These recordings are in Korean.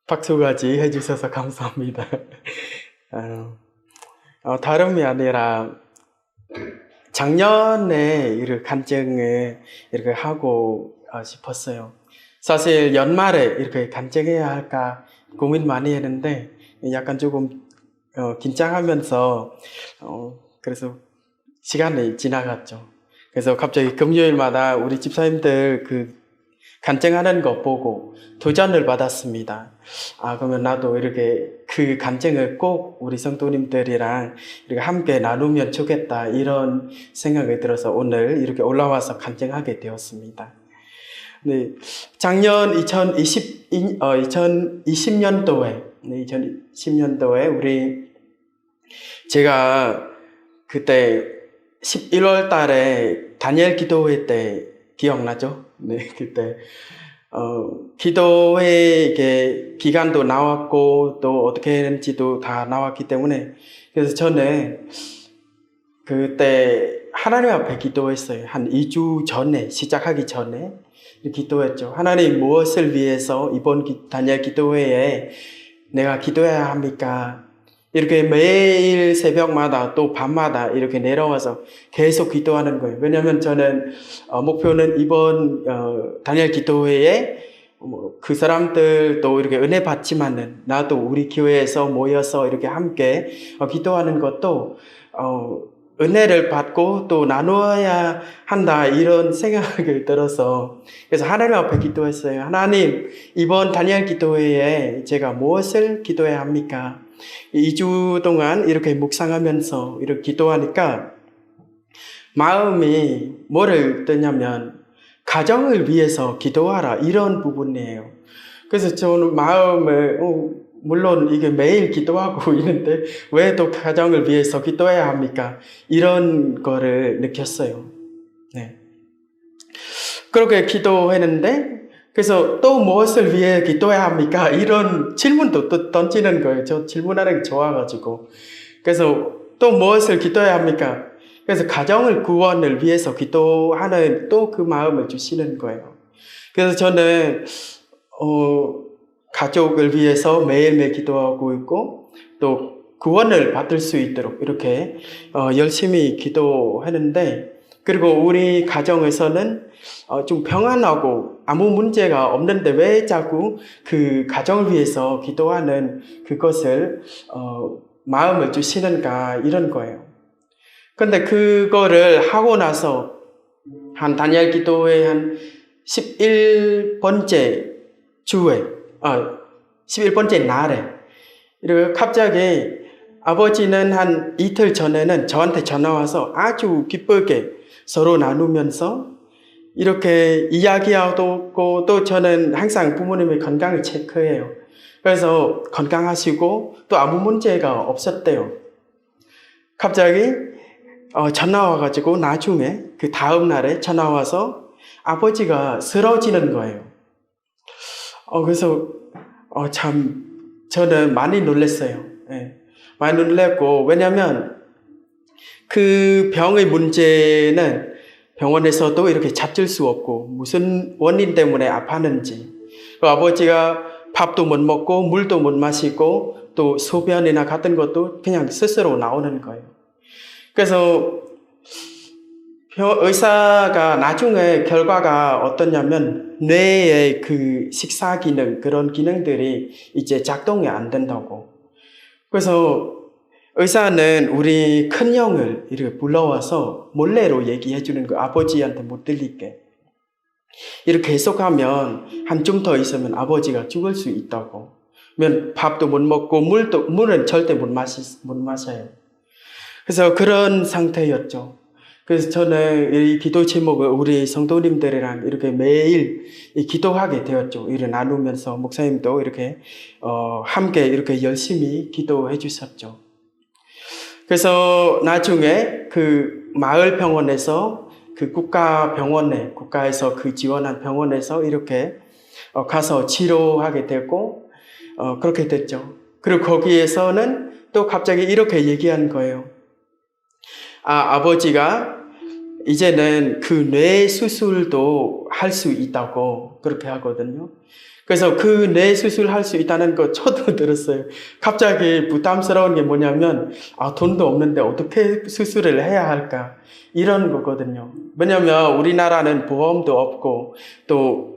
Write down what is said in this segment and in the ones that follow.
박수까지 해주셔서 감사합니다. 다름이 아니라 작년에 이렇게 간증을 이렇게 하고 싶었어요. 사실 연말에 이렇게 간증해야 할까 고민 많이 했는데 약간 조금 긴장하면서 그래서 시간이 지나갔죠. 그래서 갑자기 금요일마다 우리 집사님들 그 간증하는 거 보고 도전을 받았습니다. 그러면 나도 이렇게 그 간증을 꼭 우리 성도님들이랑 이렇게 함께 나누면 좋겠다, 이런 생각이 들어서 오늘 이렇게 올라와서 간증하게 되었습니다. 네, 작년 2020년도에 제가 그때 11월 달에 다니엘 기도회 때 기억나죠? 네, 그때 기도회 기간도 나왔고 또 어떻게 했는지도 다 나왔기 때문에, 그래서 저는 그때 하나님 앞에 기도했어요. 한 2주 전에, 시작하기 전에 기도했죠. 하나님, 무엇을 위해서 이번 다니엘 기도회에 내가 기도해야 합니까? 이렇게 매일 새벽마다 또 밤마다 이렇게 내려와서 계속 기도하는 거예요. 왜냐하면 저는 목표는 이번 다니엘 기도회에 그 사람들도 이렇게 은혜 받지만은 나도 우리 교회에서 모여서 이렇게 함께 기도하는 것도 은혜를 받고 또 나누어야 한다, 이런 생각이 들어서, 그래서 하나님 앞에 기도했어요. 하나님, 이번 다니엘 기도회에 제가 무엇을 기도해야 합니까? 2주 동안 이렇게 묵상하면서 이렇게 기도하니까 마음이 뭐를 뜨냐면 가정을 위해서 기도하라, 이런 부분이에요. 그래서 저는 마음을 물론 이게 매일 기도하고 있는데 왜 또 가정을 위해서 기도해야 합니까? 이런 거를 느꼈어요. 네. 그렇게 기도했는데, 그래서 또 무엇을 위해 기도해야 합니까? 이런 질문도 또 던지는 거예요. 저 질문하는 게 좋아가지고. 그래서 또 무엇을 기도해야 합니까? 그래서 가정을 구원을 위해서 기도하는 또 그 마음을 주시는 거예요. 그래서 저는 가족을 위해서 매일매일 기도하고 있고 또 구원을 받을 수 있도록 이렇게 열심히 기도했는데, 그리고 우리 가정에서는 좀 평안하고 아무 문제가 없는데 왜 자꾸 그 가정을 위해서 기도하는 그것을 마음을 주시는가, 이런 거예요. 근데 그거를 하고 나서 한 다니엘 기도회 한 11번째 주에 11번째 날에 이렇게 갑자기 아버지는 한 이틀 전에는 저한테 전화 와서 아주 기쁘게 서로 나누면서 이렇게 이야기하고, 또 저는 항상 부모님의 건강을 체크해요. 그래서 건강하시고 또 아무 문제가 없었대요. 갑자기 전화 와가지고 나중에 그 다음 날에 전화 와서 아버지가 쓰러지는 거예요. 그래서 참 저는 많이 놀랐어요. 네. 많이 놀랐고, 왜냐하면 그 병의 문제는 병원에서도 이렇게 찾을 수 없고 무슨 원인 때문에 아팠는지, 아버지가 밥도 못 먹고 물도 못 마시고 또 소변이나 같은 것도 그냥 스스로 나오는 거예요. 그래서 의사가 나중에 결과가 어떠냐면 뇌의 그 식사 기능, 그런 기능들이 이제 작동이 안 된다고. 그래서 의사는 우리 큰형을 이렇게 불러와서 몰래로 얘기해 주는 거, 아버지한테 못 들리게. 이렇게 계속하면 한 좀 더 있으면 아버지가 죽을 수 있다고. 그러면 밥도 못 먹고 물은 절대 못 마셔요. 그래서 그런 상태였죠. 그래서 저는 이 기도 제목을 우리 성도님들이랑 이렇게 매일 기도하게 되었죠. 이를 나누면서 목사님도 이렇게 함께 이렇게 열심히 기도해 주셨죠. 그래서 나중에 그 마을 병원에서 그 국가에서 그 지원한 병원에서 이렇게 가서 치료하게 되고 그렇게 됐죠. 그리고 거기에서는 또 갑자기 이렇게 얘기한 거예요. 아버지가 이제는 그 뇌 수술도 할 수 있다고 그렇게 하거든요. 그래서 그 뇌 수술할 수 있다는 거 저도 들었어요. 갑자기 부담스러운 게 뭐냐면, 돈도 없는데 어떻게 수술을 해야 할까? 이런 거거든요. 왜냐면 우리나라는 보험도 없고, 또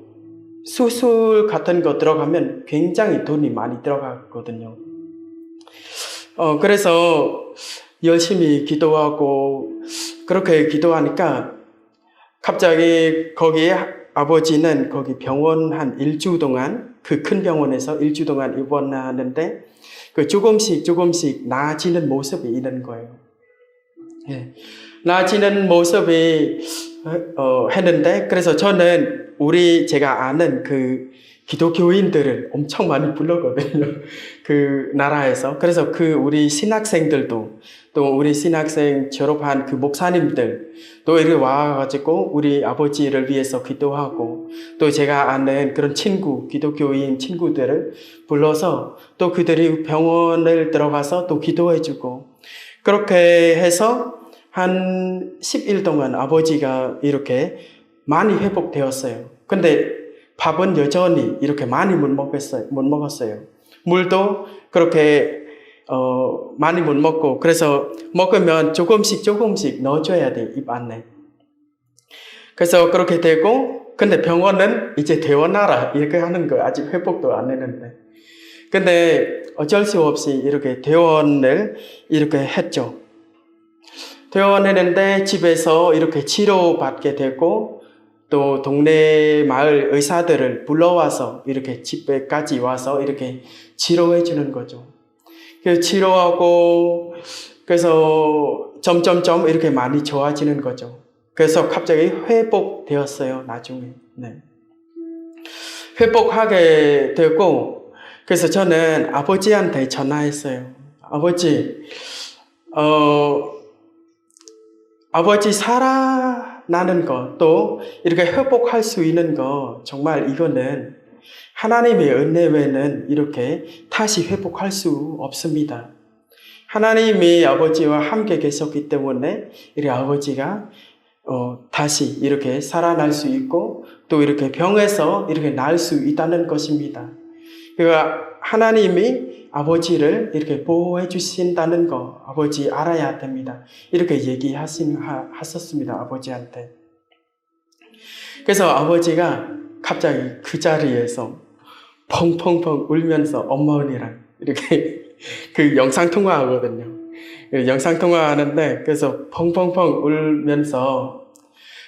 수술 같은 거 들어가면 굉장히 돈이 많이 들어가거든요. 그래서 열심히 기도하고, 그렇게 기도하니까 갑자기 거기 아버지는 거기 병원 한 일주 동안, 그 큰 병원에서 일주 동안 입원하는데, 조금씩 나아지는 모습이 있는 거예요. 예. 나아지는 모습이, 했는데, 그래서 저는 제가 아는 그 기독교인들을 엄청 많이 불렀거든요. 그 나라에서. 그래서 우리 신학생들도, 또 우리 신학생 졸업한 그 목사님들, 또 이렇게 와가지고 우리 아버지를 위해서 기도하고, 또 제가 아는 그런 기독교인 친구들을 불러서 또 그들이 병원을 들어가서 또 기도해주고, 그렇게 해서 한 10일 동안 아버지가 이렇게 많이 회복되었어요. 근데 밥은 여전히 이렇게 많이 못 먹었어요. 물도 그렇게 많이 못 먹고, 그래서 먹으면 조금씩 넣어줘야 돼, 입 안에. 그래서 그렇게 되고, 근데 병원은 이제 퇴원하라 이렇게 하는 거, 아직 회복도 안 했는데. 근데 어쩔 수 없이 이렇게 퇴원을 이렇게 했죠. 퇴원했는데 집에서 이렇게 치료받게 되고, 또 동네 마을 의사들을 불러와서 이렇게 집에까지 와서 이렇게 치료해 주는 거죠. 그래서 치료하고, 그래서 점점점 이렇게 많이 좋아지는 거죠. 그래서 갑자기 회복되었어요, 나중에. 네. 회복하게 되고, 그래서 저는 아버지한테 전화했어요. 아버지 살아나는 것, 또 이렇게 회복할 수 있는 것, 정말 이거는 하나님의 은혜 외에는 이렇게 다시 회복할 수 없습니다. 하나님이 아버지와 함께 계셨기 때문에 이 아버지가 다시 이렇게 살아날 수 있고, 또 이렇게 병에서 이렇게 날 수 있다는 것입니다. 그러니까 하나님이 아버지를 이렇게 보호해 주신다는 거 아버지 알아야 됩니다. 이렇게 얘기하셨습니다, 아버지한테. 그래서 아버지가 갑자기 그 자리에서 펑펑펑 울면서 엄마언니랑 이렇게 그 영상통화 하거든요. 영상통화 하는데, 그래서 펑펑펑 울면서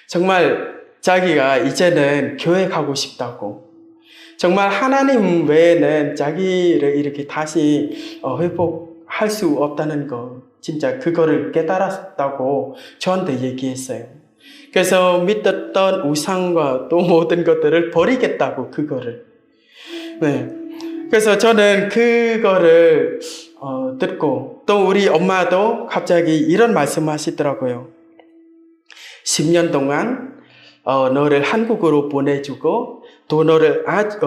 정말 자기가 이제는 교회 가고 싶다고, 정말 하나님 외에는 자기를 이렇게 다시 회복할 수 없다는 거, 진짜 그거를 깨달았다고 저한테 얘기했어요. 그래서 믿었던 우상과 또 모든 것들을 버리겠다고, 그거를. 네. 그래서 저는 그거를 듣고, 또 우리 엄마도 갑자기 이런 말씀하시더라고요. 10년 동안 너를 한국으로 보내주고, 또 너를 아주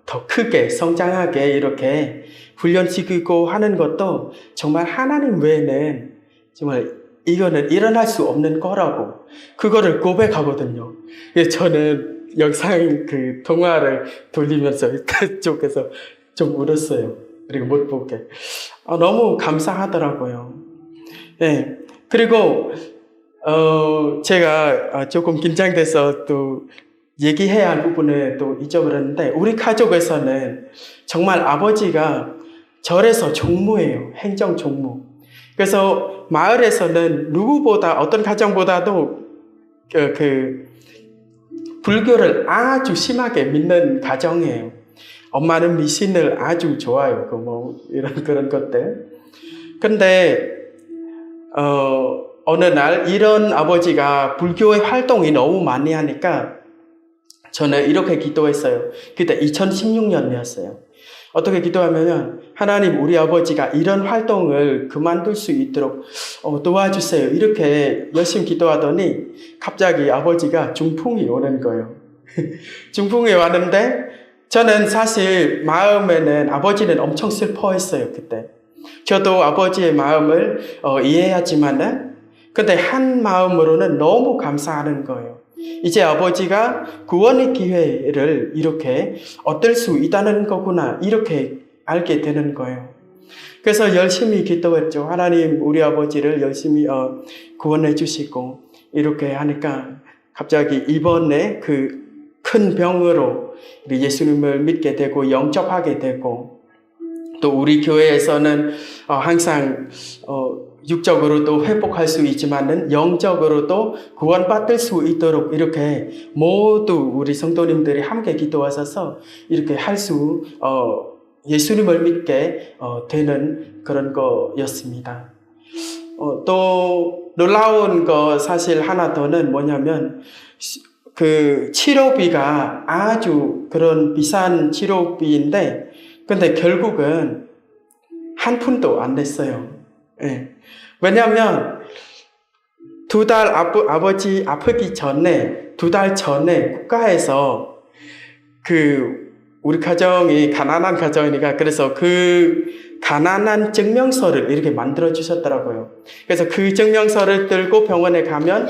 더 크게 성장하게 이렇게 훈련시키고 하는 것도 정말 하나님 외에는 정말 이거는 일어날 수 없는 거라고, 그거를 고백하거든요. 그래서 저는 영상 그 통화를 돌리면서 그쪽에서 좀 울었어요. 그리고 못 보게. 너무 감사하더라고요. 네. 그리고 제가 조금 긴장돼서 또 얘기해야 할 부분을 또 잊어버렸는데, 우리 가족에서는 정말 아버지가 절에서 종무예요. 행정 종무. 그래서 마을에서는 누구보다, 어떤 가정보다도 불교를 아주 심하게 믿는 가정이에요. 엄마는 미신을 아주 좋아요. 그런 것들. 근데 어느 날 이런 아버지가 불교의 활동이 너무 많이 하니까 저는 이렇게 기도했어요. 그때 2016년이었어요. 어떻게 기도하면, 하나님, 우리 아버지가 이런 활동을 그만둘 수 있도록 도와주세요. 이렇게 열심히 기도하더니 갑자기 아버지가 중풍이 오는 거예요. 중풍이 왔는데, 저는 사실 마음에는 아버지는 엄청 슬퍼했어요, 그때. 저도 아버지의 마음을 이해하지만은, 근데 한 마음으로는 너무 감사하는 거예요. 이제 아버지가 구원의 기회를 이렇게 얻을 수 있다는 거구나 이렇게 알게 되는 거예요. 그래서 열심히 기도했죠. 하나님 우리 아버지를 열심히 구원해 주시고 이렇게 하니까 갑자기 이번에 그 큰 병으로 예수님을 믿게 되고 영접하게 되고 또 우리 교회에서는 항상 육적으로도 회복할 수 있지만은 영적으로도 구원받을 수 있도록 이렇게 모두 우리 성도님들이 함께 기도하셔서 이렇게 예수님을 믿게 되는 그런 거였습니다. 또 놀라운 거 사실 하나 더는 뭐냐면 그 치료비가 아주 그런 비싼 치료비인데 근데 결국은 한 푼도 안 냈어요. 예. 왜냐하면 아버지 아프기 전에 2달 전에 국가에서 우리 가정이 가난한 가정이니까 그래서 그 가난한 증명서를 이렇게 만들어 주셨더라고요. 그래서 그 증명서를 들고 병원에 가면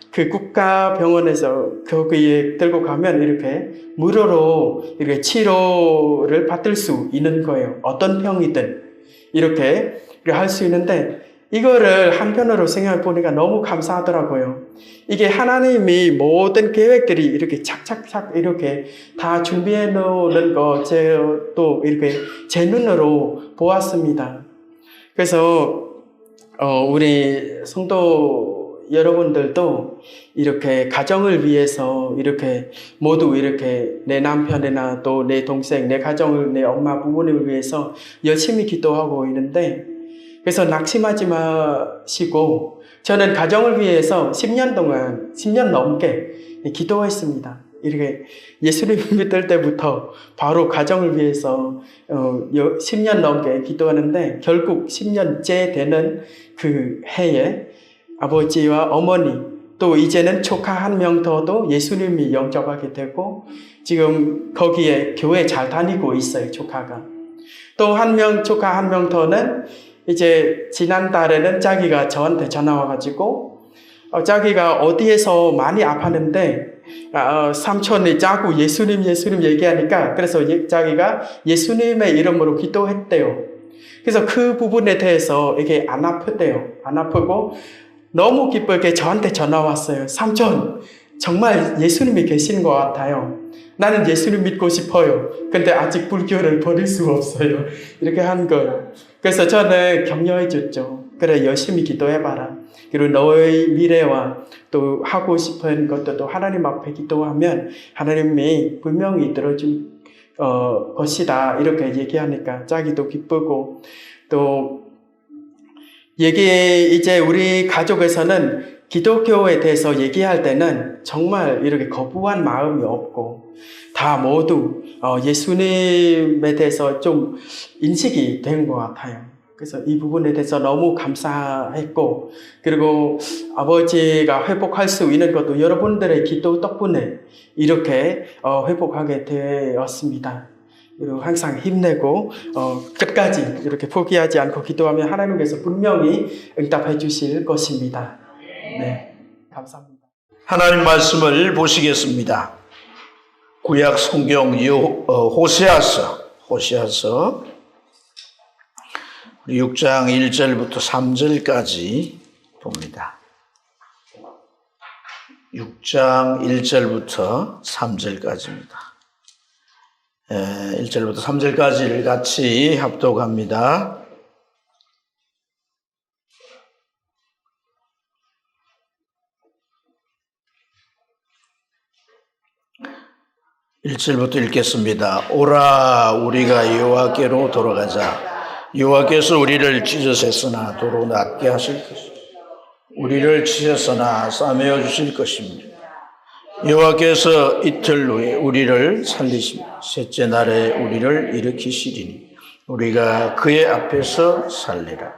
그 국가 병원에서 거기에 들고 가면 이렇게 무료로 이렇게 치료를 받을 수 있는 거예요. 어떤 병이든 이렇게 할 수 있는데 이거를 한편으로 생각해 보니까 너무 감사하더라고요. 이게 하나님이 모든 계획들이 이렇게 착착착 이렇게 다 준비해 놓는 거 또 이렇게 제 눈으로 보았습니다. 그래서 우리 성도 여러분들도 이렇게 가정을 위해서 이렇게 모두 이렇게 내 남편이나 또 내 동생, 내 가정을, 내 엄마, 부모님을 위해서 열심히 기도하고 있는데 그래서 낙심하지 마시고 저는 가정을 위해서 10년 넘게 기도했습니다. 이렇게 예수님 믿을 때부터 바로 가정을 위해서 10년 넘게 기도하는데 결국 10년째 되는 그 해에 아버지와 어머니 또 이제는 조카 한 명 더도 예수님이 영접하게 되고 지금 거기에 교회 잘 다니고 있어요. 조카가. 또 조카 한 명 더는 이제 지난달에는 자기가 저한테 전화 와가지고 자기가 어디에서 많이 아팠는데 삼촌이 자꾸 예수님 얘기하니까 그래서 자기가 예수님의 이름으로 기도했대요. 그래서 그 부분에 대해서 이게 안 아프대요. 안 아프고 너무 기쁘게 저한테 전화 왔어요. 삼촌 정말 예수님이 계시는 것 같아요. 나는 예수님 믿고 싶어요. 근데 아직 불교를 버릴 수가 없어요. 이렇게 한 거예요. 그래서 저는 격려해 줬죠. 그래 열심히 기도해봐라. 그리고 너의 미래와 또 하고 싶은 것들도 하나님 앞에 기도하면 하나님이 분명히 들어줄 것이다. 이렇게 얘기하니까 자기도 기쁘고 또 이제 우리 가족에서는 기독교에 대해서 얘기할 때는 정말 이렇게 거부한 마음이 없고 다 모두 예수님에 대해서 좀 인식이 된 것 같아요. 그래서 이 부분에 대해서 너무 감사했고 그리고 아버지가 회복할 수 있는 것도 여러분들의 기도 덕분에 이렇게 회복하게 되었습니다. 그리고 항상 힘내고 끝까지 이렇게 포기하지 않고 기도하면 하나님께서 분명히 응답해 주실 것입니다. 네, 감사합니다. 하나님 말씀을 보시겠습니다. 구약 성경 호세아서 6장 1절부터 3절까지 봅니다. 6장 1절부터 3절까지입니다. 1절부터 3절까지를 같이 합독합니다. (1절부터) 읽겠습니다. 오라 우리가 여호와께로 돌아가자. 여호와께서 우리를 찢으셨으나 도로 낫게 하실 것입니다. 우리를 치셨으나 싸매어 주실 것입니다. 여호와께서 이틀 후에 우리를 살리시며 셋째 날에 우리를 일으키시리니 우리가 그의 앞에서 살리라.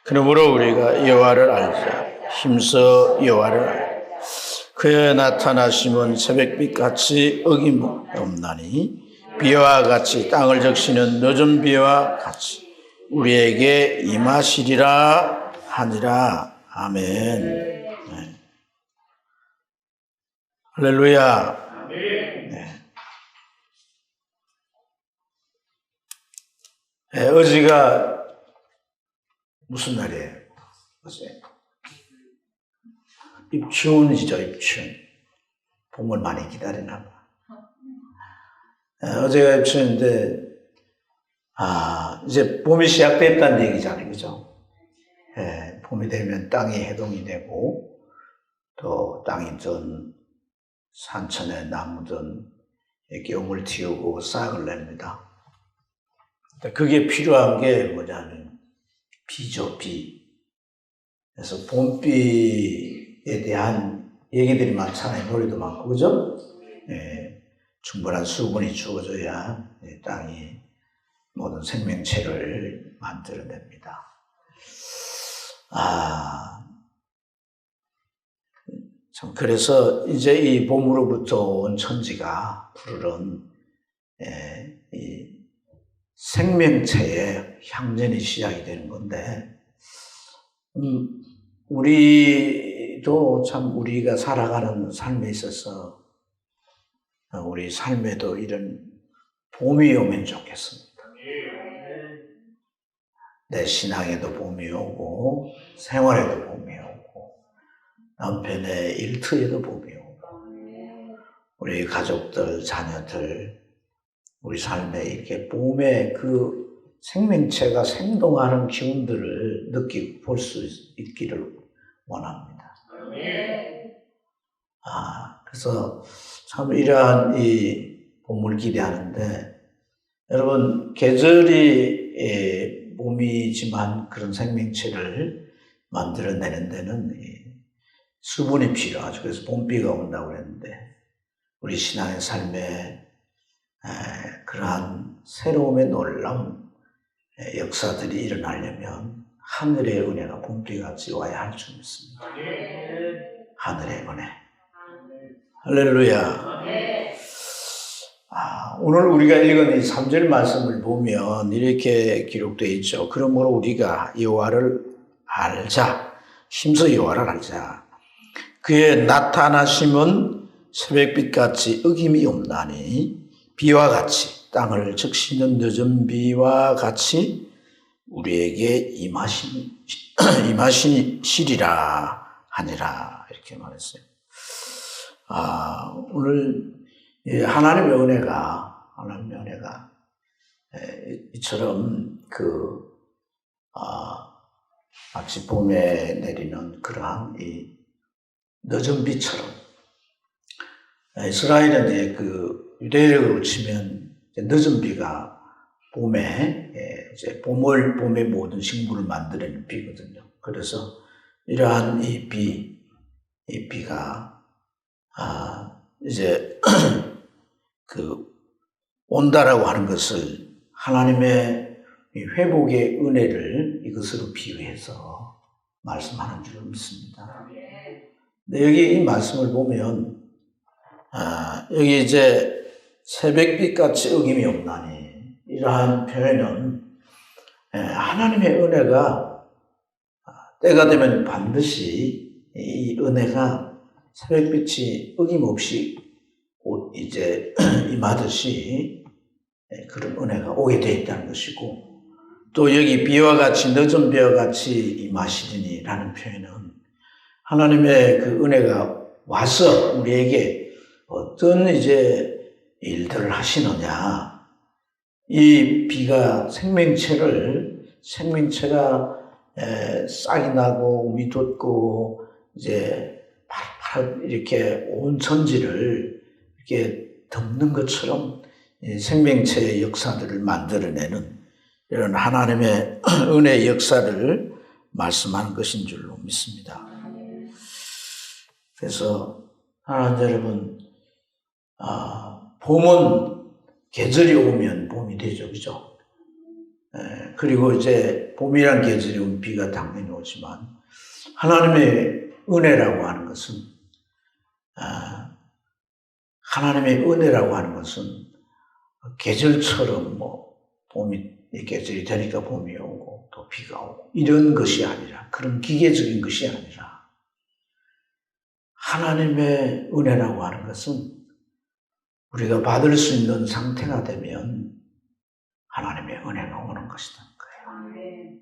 그러므로 우리가 여호와를 알자. 힘써 여호와를 알자. 그의 나타나심은 새벽빛같이 어김없나니 비와 같이 땅을 적시는 늦은 비와 같이 우리에게 임하시리라 하니라. 아멘. 네. 할렐루야. 네. 네, 어제가 무슨 날이에요? 어제 입춘이죠, 입춘. 봄을 많이 기다리나 봐. 어제가 입춘인데, 이제 봄이 시작됐다는 얘기잖아요, 그죠? 봄이 되면 땅이 해동이 되고, 또 땅이든 산천에 나무든 이렇게 용을 틔우고 싹을 냅니다. 그게 필요한 게 뭐냐면, 비죠, 비. 그래서 봄비에 대한 얘기들이 많잖아요. 노래도 많고, 그죠? 충분한 수분이 주어져야 땅이 모든 생명체를 만들어냅니다. 참, 그래서 이제 이 봄으로부터 온 천지가 푸르른, 이 생명체의 향전이 시작이 되는 건데, 우리도 참 우리가 살아가는 삶에 있어서 우리 삶에도 이런 봄이 오면 좋겠습니다. 내 신앙에도 봄이 오고 생활에도 봄이 오고 남편의 일터에도 봄이 오고 우리 가족들, 자녀들 우리 삶에 이렇게 봄의 그 생명체가 생동하는 기운들을 느끼고 볼 수 있기를 원합니다. 그래서 참 이러한 이 봄을 기대하는데 여러분 계절이 봄이지만 그런 생명체를 만들어내는 데는 수분이 필요하죠. 그래서 봄비가 온다고 그랬는데 우리 신앙의 삶에 그러한 새로움의 놀라운 역사들이 일어나려면 하늘의 은혜가 봄비같이 와야 할 줄 믿습니다. 하늘의 은혜. 할렐루야. 오늘 우리가 읽은 이 3절 말씀을 보면 이렇게 기록되어 있죠. 그러므로 우리가 여호와를 알자. 힘써 여호와를 알자. 그의 나타나심은 새벽빛같이 어김이 없나니 비와 같이 땅을 적시는 늦은 비와 같이 우리에게 임하시리라 하니라 이렇게 말했어요. 오늘 하나님의 은혜가 이처럼 마치 봄에 내리는 그러한 이 늦은 비처럼 이스라엘은 유대력으로 치면 늦은 비가 봄에 이제 봄의 모든 식물을 만들어내는 비거든요. 그래서 이러한 이 비가 이제 온다라고 하는 것을 하나님의 회복의 은혜를 이것으로 비유해서 말씀하는 줄 믿습니다. 근데 여기 이 말씀을 보면 여기 이제 새벽빛같이 어김이 없나니 이러한 표현은 하나님의 은혜가 때가 되면 반드시 이 은혜가 새벽빛이 어김없이 이제 임하듯이 그런 은혜가 오게 되어 있다는 것이고 또 여기 비와 같이 늦은 비와 같이 임하시리니라는 표현은 하나님의 그 은혜가 와서 우리에게 어떤 이제 일들을 하시느냐 이 비가 생명체가 싹이 나고 우미 돋고 이제 이렇게 온 천지를 이렇게 덮는 것처럼 생명체의 역사들을 만들어내는 이런 하나님의 은혜의 역사를 말씀하는 것인 줄로 믿습니다. 그래서 하나님 여러분, 봄은 계절이 오면 봄이 되죠, 그죠? 그리고 이제 봄이란 계절이 오면 비가 당연히 오지만 하나님의 은혜라고 하는 것은 계절처럼 봄이 계절이 되니까 봄이 오고 또 비가 오고 이런 것이 아니라 그런 기계적인 것이 아니라 하나님의 은혜라고 하는 것은 우리가 받을 수 있는 상태가 되면 하나님의 은혜가 오는 것이라는 거예요.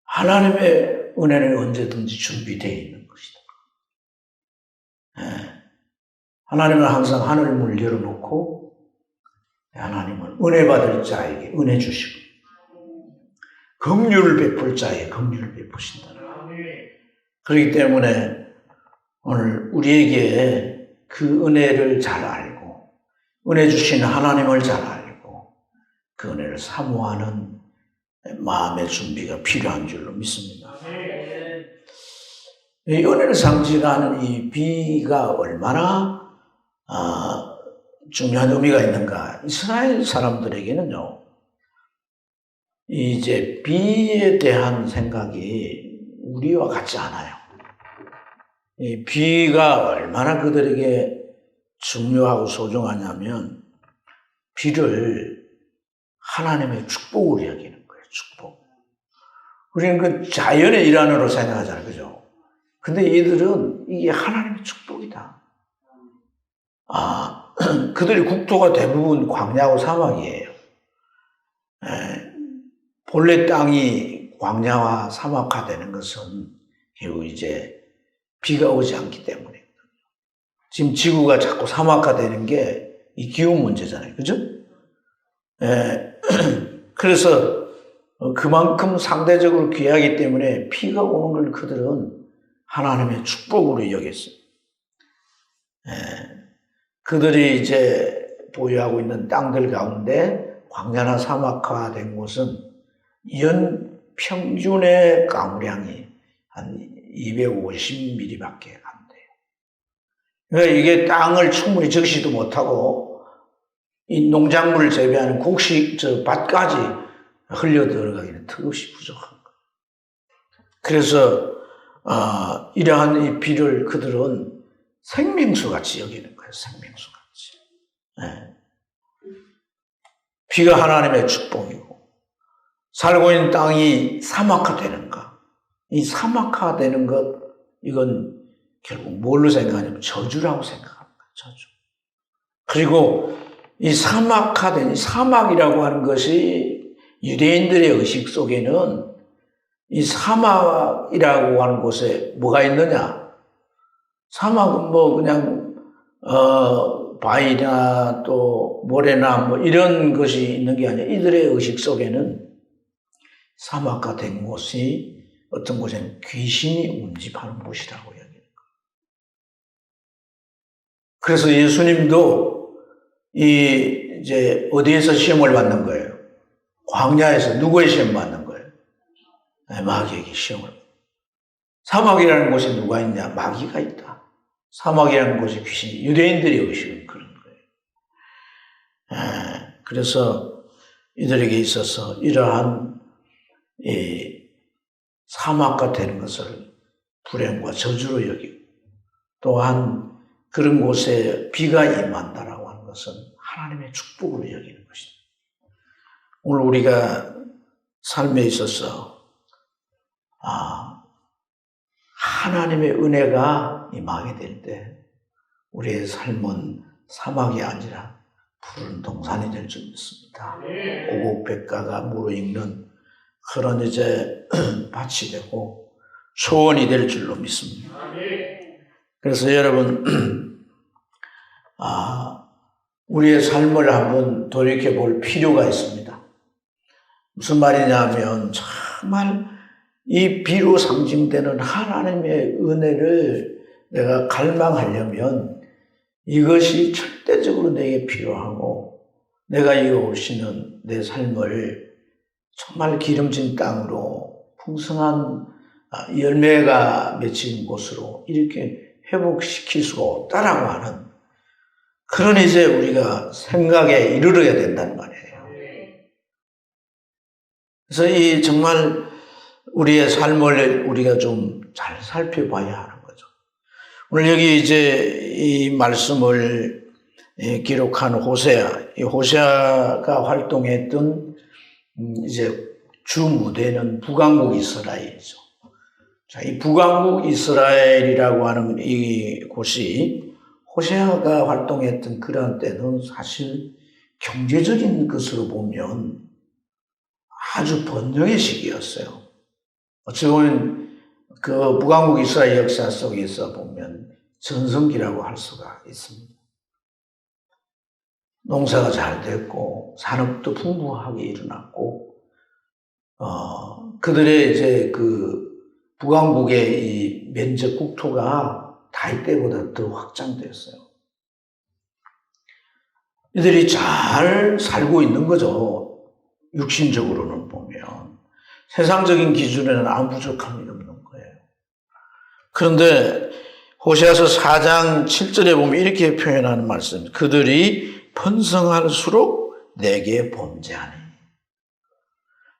하나님의 은혜는 언제든지 준비되어 있는 것이다. 하나님은 항상 하늘문을 열어놓고 하나님은 은혜 받을 자에게 은혜 주시고 긍휼을 베풀 자에게 긍휼을 베푸신다. 그렇기 때문에 오늘 우리에게 그 은혜를 잘 알고 은혜 주시는 하나님을 잘 알고 그 은혜를 사모하는 마음의 준비가 필요한 줄로 믿습니다. 이 은혜를 상징하는 이 비가 얼마나 중요한 의미가 있는가? 이스라엘 사람들에게는요, 이제 비에 대한 생각이 우리와 같지 않아요. 이 비가 얼마나 그들에게 중요하고 소중하냐면 비를 하나님의 축복으로 여기는 거예요. 축복. 우리는 그 자연의 일환으로 생각하잖아요. 그죠? 근데 이들은 이게 하나님의 축복이다. 그들의 국토가 대부분 광야하고 사막이에요. 본래 땅이 광야와 사막화되는 것은 결국 이제 비가 오지 않기 때문에. 지금 지구가 자꾸 사막화되는 게 이 기후 문제잖아요. 그죠? 그래서 그만큼 상대적으로 귀하기 때문에 비가 오는 걸 그들은 하나님의 축복으로 여겼어요. 그들이 이제 보유하고 있는 땅들 가운데 광야나 사막화된 곳은 연 평균의 강우량이 한 250mm밖에 안 돼요. 그러니까 이게 땅을 충분히 적시도 못하고 이 농작물을 재배하는 밭까지 흘려 들어가기는 턱없이 부족한 거예요. 그래서 이러한 이 비를 그들은 생명수같이 여기는 거예요. 생명수같이. 비가 하나님의 축복이고 살고 있는 땅이 사막화되는가? 이 사막화되는 것, 이건 결국 뭘로 생각하냐면 저주라고 생각합니다. 저주. 그리고 이 사막화된, 이 사막이라고 하는 것이 유대인들의 의식 속에는 이 사막이라고 하는 곳에 뭐가 있느냐? 사막은 뭐 그냥, 바위나 또 모래나 뭐 이런 것이 있는 게 아니라 이들의 의식 속에는 사막화된 곳이 어떤 곳에는 귀신이 운집하는 곳이라고 여기는 거예요. 그래서 예수님도 이제 어디에서 시험을 받는 거예요? 광야에서 누구의 시험 받는 거예요? 마귀에게 시험을. 사막이라는 곳에 누가 있냐? 마귀가 있다. 사막이라는 곳에 귀신이, 유대인들의 의식은 그런 거예요. 그래서 이들에게 있어서 이러한 이 사막화 되는 것을 불행과 저주로 여기고 또한 그런 곳에 비가 임한다라고 하는 것은 하나님의 축복으로 여기는 것입니다. 오늘 우리가 삶에 있어서 하나님의 은혜가 임하게 될 때 우리의 삶은 사막이 아니라 푸른 동산이 될 줄 믿습니다. 오곡백과가 무르익는 그런 이제 밭이 되고 초원이 될 줄로 믿습니다. 그래서 여러분 우리의 삶을 한번 돌이켜 볼 필요가 있습니다. 무슨 말이냐면 정말 이 비로 상징되는 하나님의 은혜를 내가 갈망하려면 이것이 절대적으로 내게 필요하고 내가 이어오시는 내 삶을 정말 기름진 땅으로 풍성한 열매가 맺힌 곳으로 이렇게 회복시킬 수가 없다라고 하는 그런 이제 우리가 생각에 이르러야 된다는 말이에요. 그래서 이 정말 우리의 삶을 우리가 좀 잘 살펴봐야 하는 거죠. 오늘 여기 이제 이 말씀을 기록한 호세아, 이 호세아가 활동했던 이제 주 무대는 북왕국 이스라엘이죠. 자, 이 북왕국 이스라엘이라고 하는 이 곳이 호세아가 활동했던 그런 때는 사실 경제적인 것으로 보면 아주 번영의 시기였어요. 어찌 보면 그 북왕국 이스라엘 역사 속에서 보면 전성기라고 할 수가 있습니다. 농사가 잘 됐고 산업도 풍부하게 일어났고 그들의 이제 그 북왕국의 이 면적 국토가 다윗 때보다 더 확장됐어요. 이들이 잘 살고 있는 거죠. 육신적으로는 보면. 세상적인 기준에는 아무 부족함이 없는 거예요. 그런데 호세아서 4장 7절에 보면 이렇게 표현하는 말씀. 그들이 번성할수록 내게 범죄하니.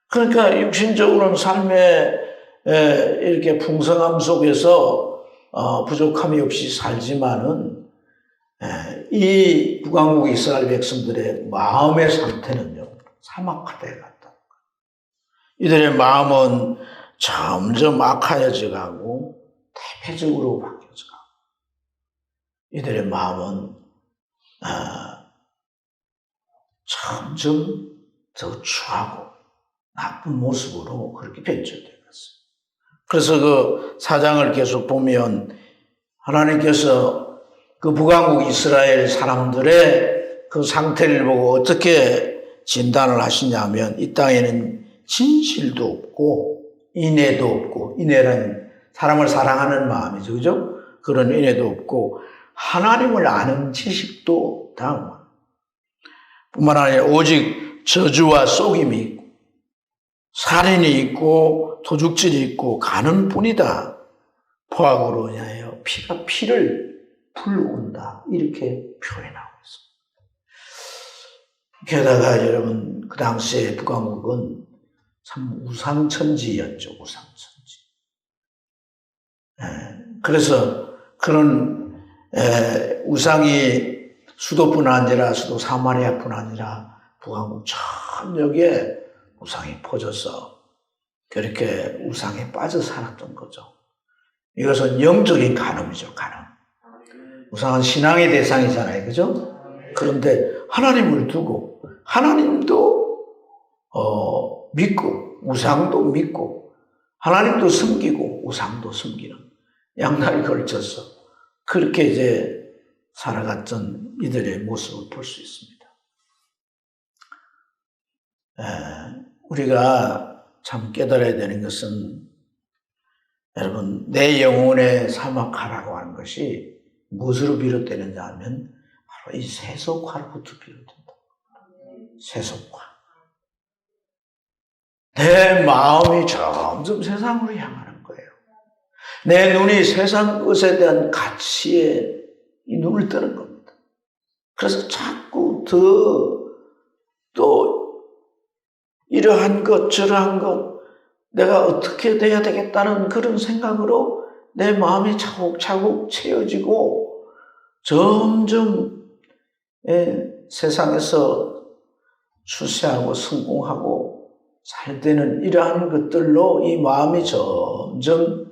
그러니까 육신적으로는 삶의 이렇게 풍성함 속에서 부족함이 없이 살지만은 이 북왕국 이스라엘 백성들의 마음의 상태는요 사막화되어 갔다. 이들의 마음은 점점 악하여져 가고 태폐적으로 바뀌어져 가고 이들의 마음은 점점 더 추하고 나쁜 모습으로 그렇게 변질되어 갔어요. 그래서 그 4장을 계속 보면 하나님께서 그 북왕국 이스라엘 사람들의 그 상태를 보고 어떻게 진단을 하시냐면 이 땅에는 진실도 없고 인애도 없고 인애는 사람을 사랑하는 마음이죠. 그죠? 그런 인애도 없고 하나님을 아는 지식도 다 뿐만 아니라 오직 저주와 속임이 있고 살인이 있고 도둑질이 있고 가는 뿐이다. 포악으로 인하여 피가 피를 불운다. 이렇게 표현하고 있습니다. 게다가 여러분 그 당시에 북왕국은 참 우상천지였죠. 우상천지. 그래서 그런 우상이 수도뿐 아니라 수도 사마리아뿐 아니라 북왕국 전역에 우상이 퍼져서 그렇게 우상에 빠져 살았던 거죠. 이것은 영적인 간음이죠. 간음. 우상은 신앙의 대상이잖아요. 그죠? 그런데 하나님을 두고 하나님도 믿고 우상도 믿고 하나님도 섬기고 우상도 섬기는 양날이 걸쳐서 그렇게 이제 살아갔던 이들의 모습을 볼 수 있습니다. 우리가 참 깨달아야 되는 것은 여러분 내 영혼의 사막화라고 하는 것이 무엇으로 비롯되느냐 하면 바로 이 세속화로부터 비롯된다. 세속화. 내 마음이 점점 세상으로 향하는 거예요. 내 눈이 세상 것에 대한 가치에 이 눈을 뜨는 겁니다. 그래서 자꾸 또 이러한 것 저러한 것 내가 어떻게 돼야 되겠다는 그런 생각으로 내 마음이 차곡차곡 채워지고 점점 세상에서 출세하고 성공하고 잘 되는 이러한 것들로 이 마음이 점점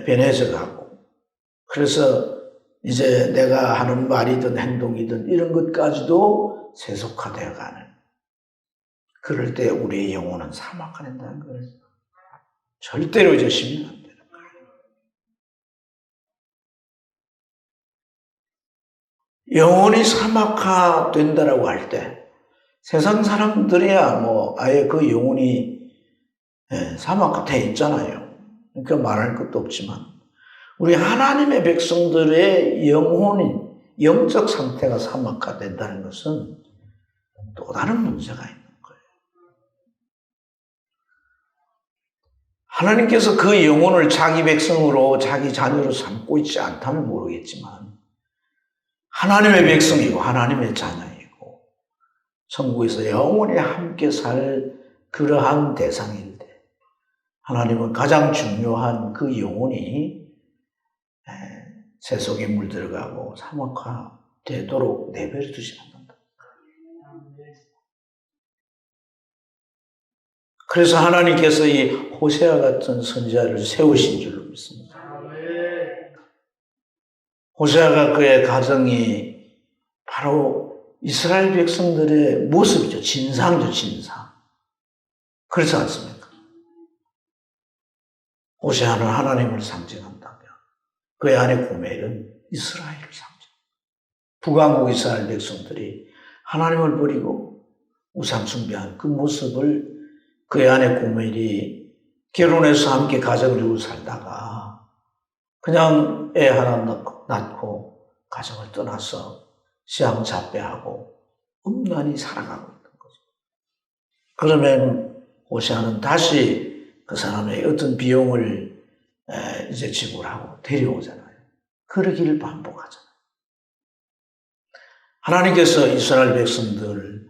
변해져 가고 그래서 이제 내가 하는 말이든 행동이든 이런 것까지도 세속화되어 가는 그럴 때 우리의 영혼은 사막화된다는 걸 절대로 잊으시면 안 되는 거예요. 영혼이 사막화된다라고 할 때 세상 사람들이야 뭐 아예 그 영혼이 사막화되어 있잖아요. 그러니까 말할 것도 없지만 우리 하나님의 백성들의 영혼인 영적 상태가 사막화된다는 것은 또 다른 문제가 있는 거예요. 하나님께서 그 영혼을 자기 백성으로 자기 자녀로 삼고 있지 않다면 모르겠지만 하나님의 백성이고 하나님의 자녀이고 천국에서 영원히 함께 살 그러한 대상인데 하나님은 가장 중요한 그 영혼이 세속에 물들어가고 사막화되도록 내버려 두지 않는다. 그래서 하나님께서 이 호세아 같은 선지자를 세우신 줄로 믿습니다. 호세아가 그의 가정이 바로 이스라엘 백성들의 모습이죠. 진상이죠, 진상. 그렇지 않습니까? 호세아는 하나님을 상징한다면 그의 아내 고멜은 이스라엘을 상징합니다. 북왕국 이스라엘 백성들이 하나님을 버리고 우상 숭배한 그 모습을 그의 아내 고멜이 결혼해서 함께 가정을 이루고 살다가 그냥 애 하나 낳고 가정을 떠나서 시향잡배하고 음란히 살아가고 있는 거죠. 그러면 호세아는 다시 그 사람의 어떤 비용을 이제 지불하고 데려오잖아요. 그러기를 반복하잖아요. 하나님께서 이스라엘 백성들을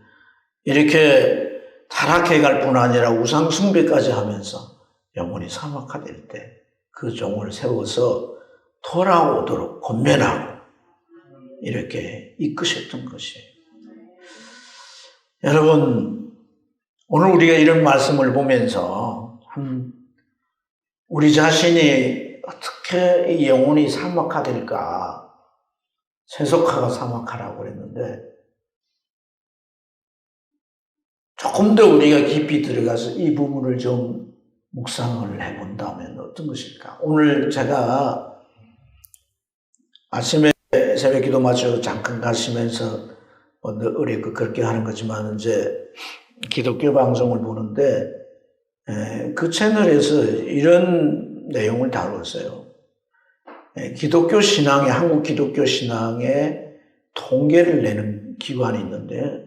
이렇게 타락해갈 뿐 아니라 우상 숭배까지 하면서 영혼이 사막화될 때 그 종을 세워서 돌아오도록 권면하고 이렇게 이끄셨던 것이에요. 여러분, 오늘 우리가 이런 말씀을 보면서 우리 자신이 어떻게 이 영혼이 사막화될까? 세속화가 사막화라고 그랬는데 조금 더 우리가 깊이 들어가서 이 부분을 좀 묵상을 해본다면 어떤 것일까? 오늘 제가 아침에 새벽 기도 마치고 잠깐 가시면서 어리 그렇게 하는 거지만 이제 기독교 방송을 보는데 그 채널에서 이런 내용을 다뤘어요. 기독교 신앙의 한국 기독교 신앙의 통계를 내는 기관이 있는데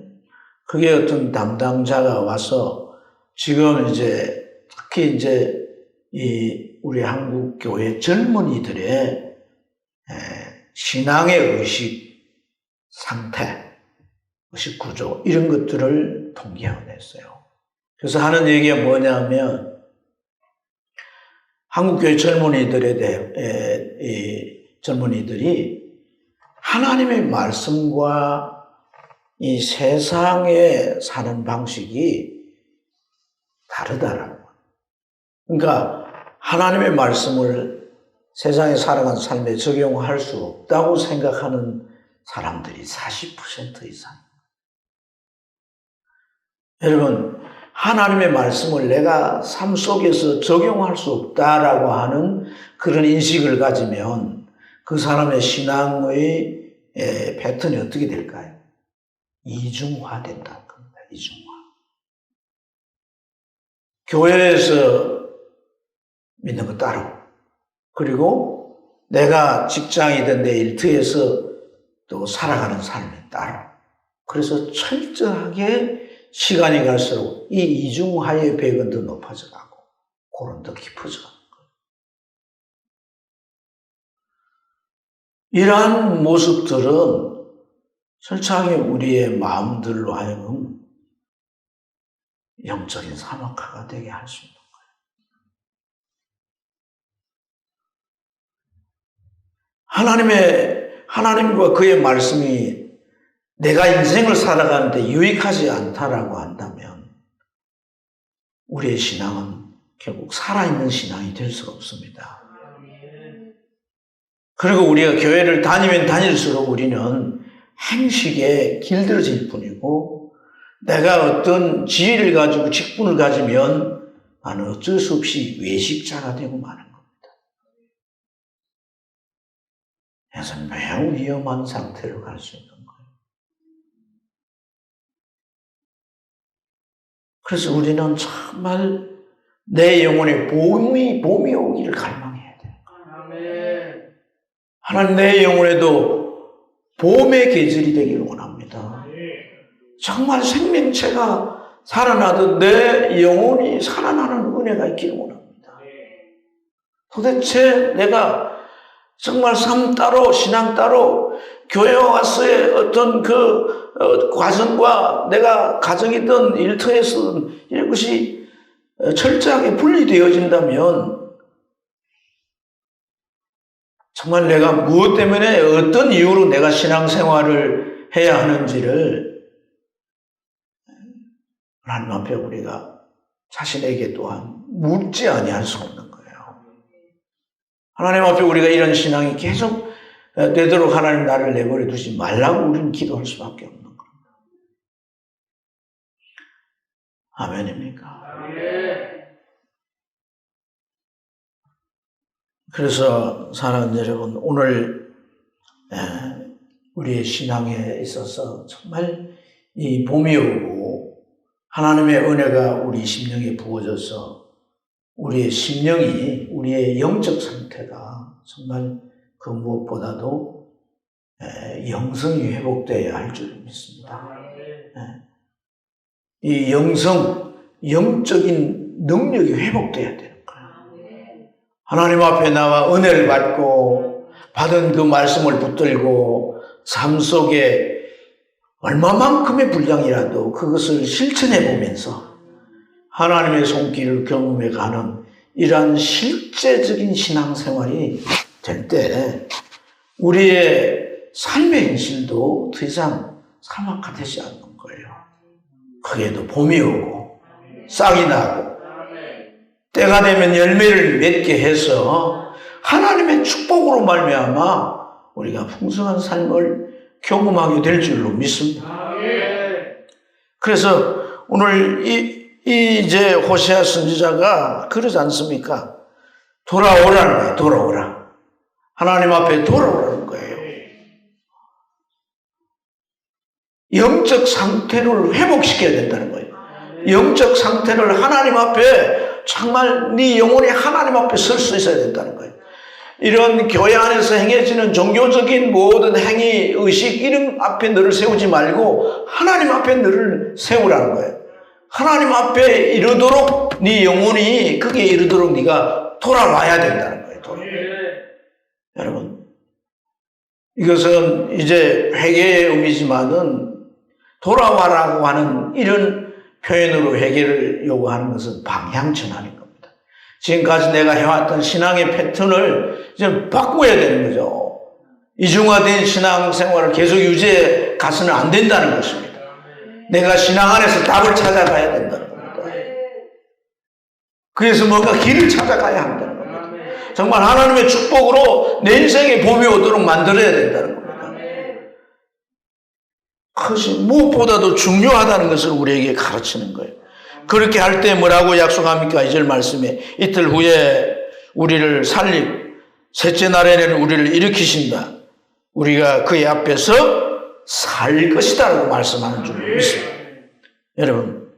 그게 어떤 담당자가 와서 지금 이제 특히 이제 이 우리 한국 교회 젊은이들의 신앙의 의식 상태, 의식 구조 이런 것들을 통계하고 냈어요. 그래서 하는 얘기가 뭐냐면 한국 교회 젊은이들에 대해 이 젊은이들이 하나님의 말씀과 이 세상에 사는 방식이 다르다라고. 그러니까 하나님의 말씀을 세상에 살아가는 삶에 적용할 수 없다고 생각하는 사람들이 40% 이상. 여러분, 하나님의 말씀을 내가 삶 속에서 적용할 수 없다라고 하는 그런 인식을 가지면 그 사람의 신앙의 패턴이 어떻게 될까요? 이중화된다는 겁니다. 이중화. 교회에서 믿는 거 따로, 그리고 내가 직장이든 내 일터에서 또 살아가는 삶이 따로. 그래서 철저하게 시간이 갈수록 이 이중화의 벽은 더 높아져 가고 골은 더 깊어져 가는 거예요. 이러한 모습들은 철저하게 우리의 마음들로 하여금 영적인 사막화가 되게 할 수 있는 거예요. 하나님과 그의 말씀이 내가 인생을 살아가는데 유익하지 않다라고 한다면 우리의 신앙은 결국 살아있는 신앙이 될 수가 없습니다. 그리고 우리가 교회를 다니면 다닐수록 우리는 행식에 길들어질 뿐이고 내가 어떤 지혜를 가지고 직분을 가지면 나는 어쩔 수 없이 외식자가 되고 마는 겁니다. 그래서 매우 위험한 상태로 갈 수 있는 거예요. 그래서 우리는 정말 내 영혼에 봄이 오기를 갈망해야 돼요. 하나님 내 영혼에도 봄의 계절이 되기를 원합니다. 정말 생명체가 살아나듯 내 영혼이 살아나는 은혜가 있기를 원합니다. 도대체 내가 정말 삶 따로 신앙 따로 교회 와서의 어떤 그 과정과 내가 가정이든 일터에서든 이런 것이 철저하게 분리되어진다면 정말 내가 무엇 때문에 어떤 이유로 내가 신앙생활을 해야 하는지를 하나님 앞에 우리가 자신에게 또한 묻지 아니할 수 없는 거예요. 하나님 앞에 우리가 이런 신앙이 계속 되도록 하나님 나를 내버려 두지 말라고 우리는 기도할 수밖에 없는 거예요. 아멘입니까? 그래서 사랑하는 여러분, 오늘 우리의 신앙에 있어서 정말 이 봄이 오고 하나님의 은혜가 우리 심령에 부어져서 우리의 심령이, 우리의 영적 상태가 정말 그 무엇보다도 영성이 회복되어야 할 줄 믿습니다. 이 영적인 능력이 회복되어야 되는 거예요. 하나님 앞에 나와 은혜를 받고 받은 그 말씀을 붙들고 삶 속에 얼마만큼의 분량이라도 그것을 실천해 보면서 하나님의 손길을 경험해 가는 이러한 실제적인 신앙생활이 될 때 우리의 삶의 현실도 더 이상 사막화되지 않는 거예요. 그게도 봄이 오고 싹이 나고 때가 되면 열매를 맺게 해서 하나님의 축복으로 말미암아 우리가 풍성한 삶을 경험하게 될 줄로 믿습니다. 그래서 오늘 이제 호세아 선지자가 그러지 않습니까? 돌아오라는 거예요. 돌아오라. 하나님 앞에 돌아오라는 거예요. 영적 상태를 회복시켜야 된다는 거예요. 영적 상태를 하나님 앞에 정말 네 영혼이 하나님 앞에 설 수 있어야 된다는 거예요. 이런 교회 안에서 행해지는 종교적인 모든 행위, 의식 이름 앞에 너를 세우지 말고 하나님 앞에 너를 세우라는 거예요. 하나님 앞에 이르도록 네 영혼이 거기에 이르도록 네가 돌아와야 된다는 거예요. 여러분, 이것은 이제 회개의 의미지만은 돌아와라고 하는 이런 표현으로 회개를 요구하는 것은 방향 전환인 겁니다. 지금까지 내가 해왔던 신앙의 패턴을 이제 바꿔야 되는 거죠. 이중화된 신앙생활을 계속 유지해 가서는 안 된다는 것입니다. 내가 신앙 안에서 답을 찾아가야 된다는 겁니다. 그래서 뭔가 길을 찾아가야 한다는 겁니다. 정말 하나님의 축복으로 내 인생에 봄이 오도록 만들어야 된다는 겁니다. 그것이 무엇보다도 중요하다는 것을 우리에게 가르치는 거예요. 그렇게 할 때 뭐라고 약속합니까? 2절 말씀에 이틀 후에 우리를 살리고 셋째 날에는 우리를 일으키신다. 우리가 그의 앞에서 살 것이다라고 말씀하는 줄 믿습니다. 여러분,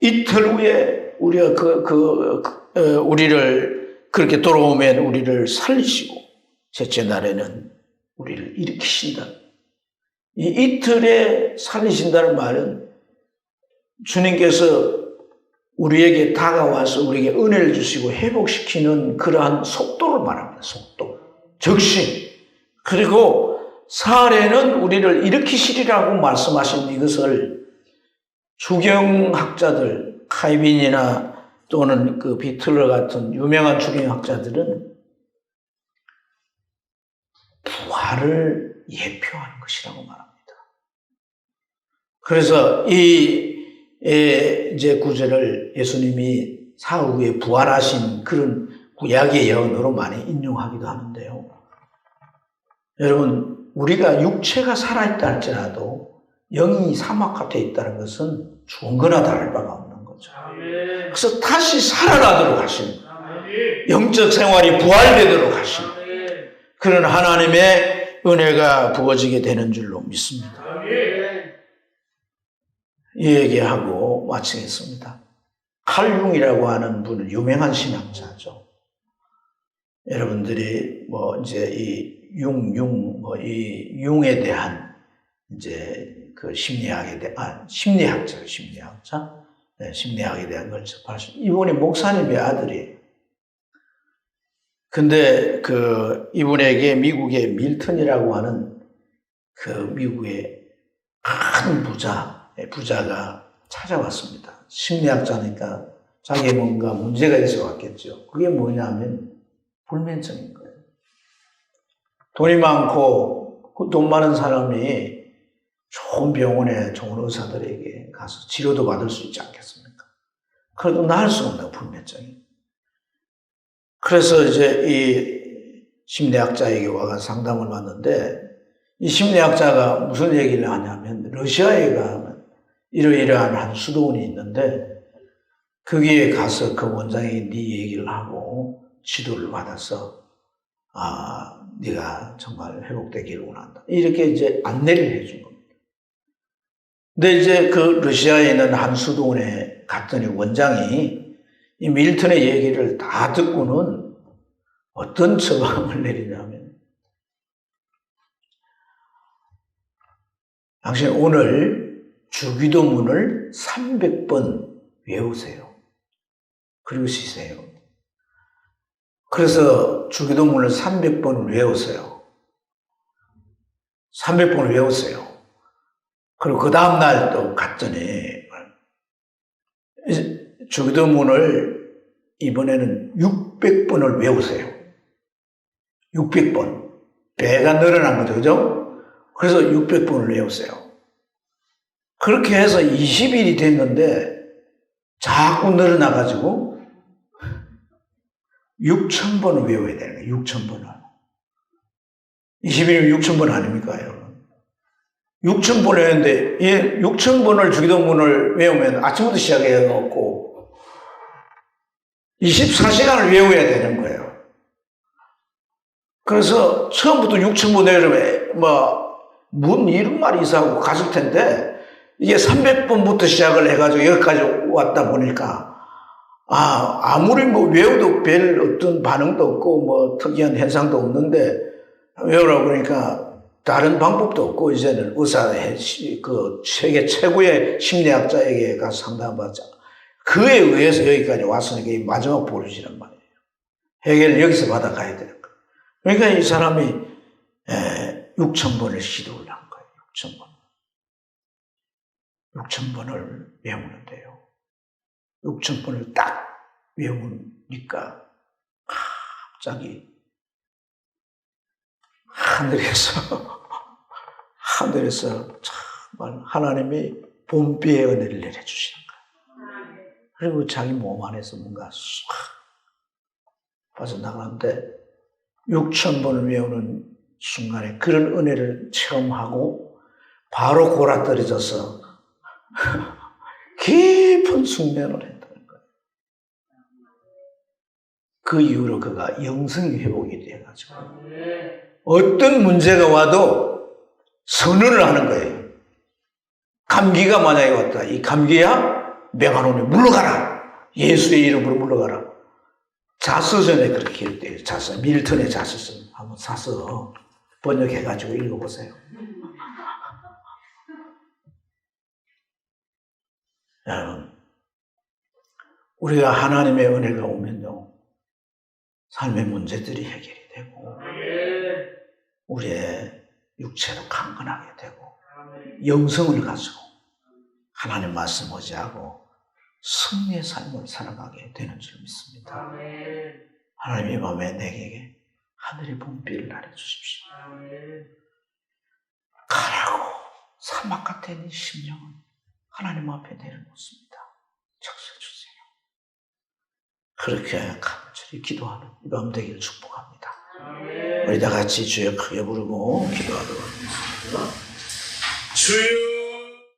이틀 후에 우리가 우리를 그렇게 돌아오면 우리를 살리시고 셋째 날에는 우리를 일으키신다. 이 이틀에 살리신다는 말은 주님께서 우리에게 다가와서 우리에게 은혜를 주시고 회복시키는 그러한 속도를 말합니다. 속도. 즉시. 그리고 사흘에는 우리를 일으키시리라고 말씀하신 이것을 주경학자들, 칼빈이나 또는 그 비틀러 같은 유명한 주경학자들은 부활을 예표하는 것이라고 말합니다. 그래서 이제 구절을 예수님이 사흘 후에 부활하신 그런 구약의 예언으로 많이 인용하기도 하는데요. 여러분, 우리가 육체가 살아있다 할지라도 영이 사막화되어 있다는 것은 죽은 거나 다를 바가 없는 거죠. 그래서 다시 살아나도록 하시는, 영적 생활이 부활되도록 하시는 그런 하나님의 은혜가 부어지게 되는 줄로 믿습니다. 이 얘기하고 마치겠습니다. 칼융이라고 하는 분은 유명한 신학자죠. 여러분들이 이제 이 융에 대한 이제 그 심리학에 대한 심리학에 대한 걸 접하신 이분이 목사님의 아들이에요. 근데 이분에게 미국의 밀턴이라고 하는 그 미국의 큰 부자가 찾아왔습니다. 심리학자니까 자기의 뭔가 문제가 있어 왔겠죠. 그게 뭐냐면 불면증인 거예요. 돈이 많고 돈 많은 사람이 좋은 병원에 좋은 의사들에게 가서 치료도 받을 수 있지 않겠습니까? 그래도 나을 수 없는 불면증이. 그래서 이제 이 심리학자에게 와가 상담을 받는데, 이 심리학자가 무슨 얘기를 하냐면, 러시아에 가면 이러이러한 한 수도원이 있는데, 거기에 가서 그 원장이 네 얘기를 하고 지도를 받아서, 네가 정말 회복되기를 원한다. 이렇게 이제 안내를 해준 겁니다. 근데 이제 그 러시아에 있는 한 수도원에 갔더니 원장이 이 밀턴의 얘기를 다 듣고는 어떤 처방을 내리냐면, 당신 오늘 주기도문을 300번 외우세요. 그리고 쉬세요. 그래서 주기도문을 300번을 외웠어요. 300번을 외웠어요. 그리고 그 다음날 또 갔더니 주기도문을 이번에는 600번을 외우세요. 600번. 배가 늘어난 거죠. 그죠? 그래서 600번을 외우세요. 그렇게 해서 20일이 됐는데 자꾸 늘어나가지고 6,000번을 외워야 되는 거예요. 6,000번을. 20일이면 6,000번 아닙니까, 여러분? 6,000번 외웠는데, 6,000번을 주기도문을 외우면 아침부터 시작해갖고 24시간을 외워야 되는 거예요. 그래서 처음부터 6,000번 외우면 뭔 이런 말이 이상하고 갔을 텐데, 이게 300번부터 시작을 해가지고 여기까지 왔다 보니까, 아무리 외워도 별 어떤 반응도 없고, 특이한 현상도 없는데, 외우라고 그러니까 다른 방법도 없고, 이제는 세계 최고의 심리학자에게 가서 상담받자. 그에 의해서 여기까지 왔으니까 이 마지막 보루시란 말이에요. 해결을 여기서 받아가야 되는 거예요. 그러니까 이 사람이 6,000번을 시도를 한 거예요. 6,000번. 6,000번을 외우는데요. 6,000번을 딱 외우니까 갑자기 하늘에서 정말 하나님이 봄비의 은혜를 내려주시는 거예요. 그리고 자기 몸 안에서 뭔가 싹 빠져나가는데 6,000번을 외우는 순간에 그런 은혜를 체험하고 바로 골아떨어져서 깊은 숙면을 했다는 거예요. 그 이후로 그가 영성이 회복이 돼가지고 어떤 문제가 와도 선언을 하는 거예요. 감기가 만약에 왔다. 이 감기야 메가노니 물러가라. 예수의 이름으로 물러가라. 자서전에 그렇게 기록돼요. 밀턴의 자서전 한번 사서 번역해가지고 읽어보세요. 여러분, 우리가 하나님의 은혜가 오면요, 삶의 문제들이 해결이 되고, 우리의 육체로 강건하게 되고, 영성을 가지고 하나님 말씀 의지하고 승리의 삶을 살아가게 되는 줄 믿습니다. 하나님 이 밤에 내게 하늘의 봄비를 내려주십시오. 가라고 사막 같은 이 심령은 하나님 앞에 내려놓습니다. 적셔주세요. 그렇게 간절히 기도하는 이 밤 되기를 축복합니다. 우리 다 같이 주여 크게 부르고 기도하도록 하겠습니다. 주여